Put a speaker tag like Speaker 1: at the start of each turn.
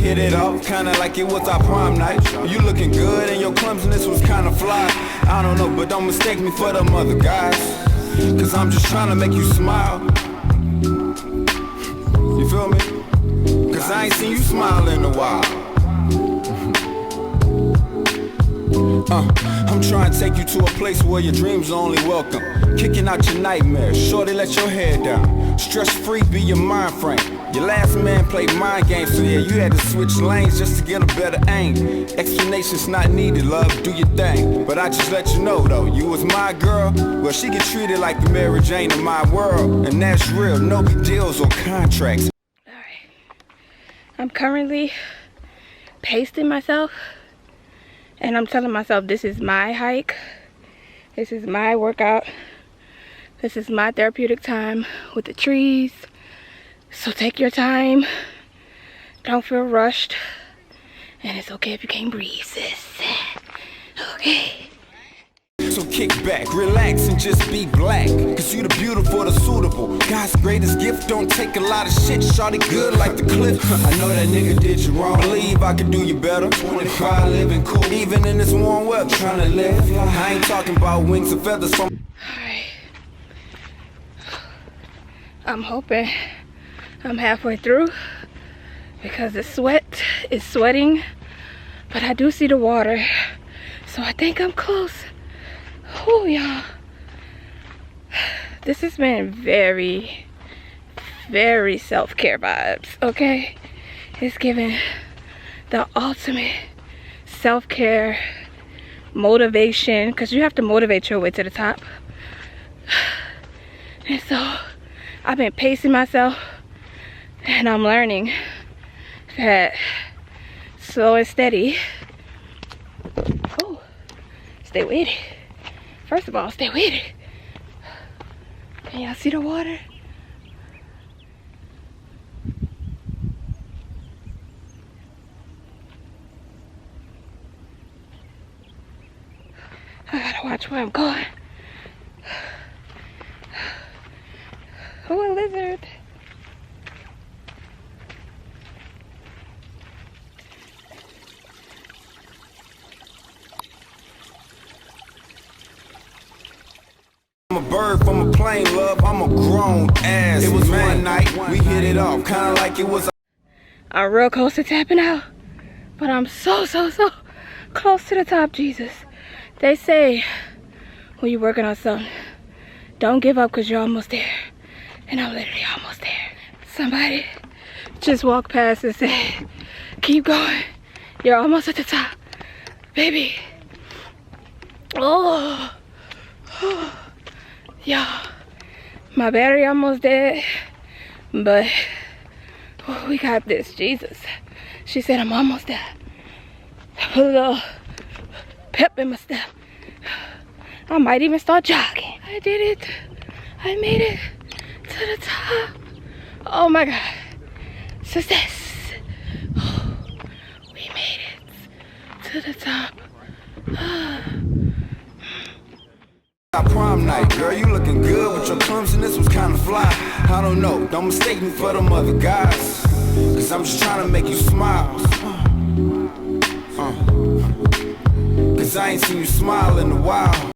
Speaker 1: hit it off, kinda like it was our prom night. You looking good and your clumsiness was kinda fly. I don't know, but don't mistake me for them other guys, cause I'm just trying to make you smile. You feel me? Cause I ain't seen you smile in a while. I'm trying to take you to a place where your dreams are only welcome. Kicking out your nightmares, shorty let your head down. Stress free be your mind frame. Your last man played mind games, so yeah, you had to switch lanes just to get a better aim. Explanations not needed, love, do your thing. But I just let you know though, you was my girl. Well, she get treated like the Mary Jane of my world. And that's real, no deals or contracts.
Speaker 2: Alright, I'm currently pacing myself. And I'm telling myself this is my hike. This is my workout. This is my therapeutic time with the trees. So take your time. Don't feel rushed. And it's okay if you can't breathe, sis. Okay.
Speaker 1: So kick back, relax, and just be black. Cause you the beautiful, the suitable. God's greatest gift, don't take a lot of shit. Shawty good like the cliff. I know that nigga did you wrong. Believe I can do you better. 25 living cool, even in this warm weather. Trying to live. I ain't talking about wings and feathers from.
Speaker 2: Alright. I'm hoping I'm halfway through because the sweat is sweating. But I do see the water. So I think I'm close. Oh, y'all. This has been very, very self-care vibes, okay? It's giving the ultimate self-care motivation, because you have to motivate your way to the top. And so I've been pacing myself, and I'm learning that slow and steady. Oh, stay with it. First of all, stay with it. Can y'all see the water? I gotta watch where I'm going. Oh, a lizard.
Speaker 1: I'm a bird from a plane, love, I'm a grown ass. It was one night, we hit it off, kinda like it was.
Speaker 2: I'm real close to tapping out, but I'm so close to the top, Jesus. They say when you're working on something, don't give up because you're almost there. And I'm literally almost there. Somebody just walked past and said, keep going. You're almost at the top. Baby. Oh. Y'all, my battery almost dead, but we got this, Jesus. She said I'm almost there. Put a little pep in my step. I might even start jogging. I did it. I made it to the top. Oh my God. Success. We made it to the top.
Speaker 1: Prom night, girl, you looking good, but your clumsiness was kinda fly. I don't know, don't mistake me for them other guys, cause I'm just trying to make you smile. Cause I ain't seen you smile in a while.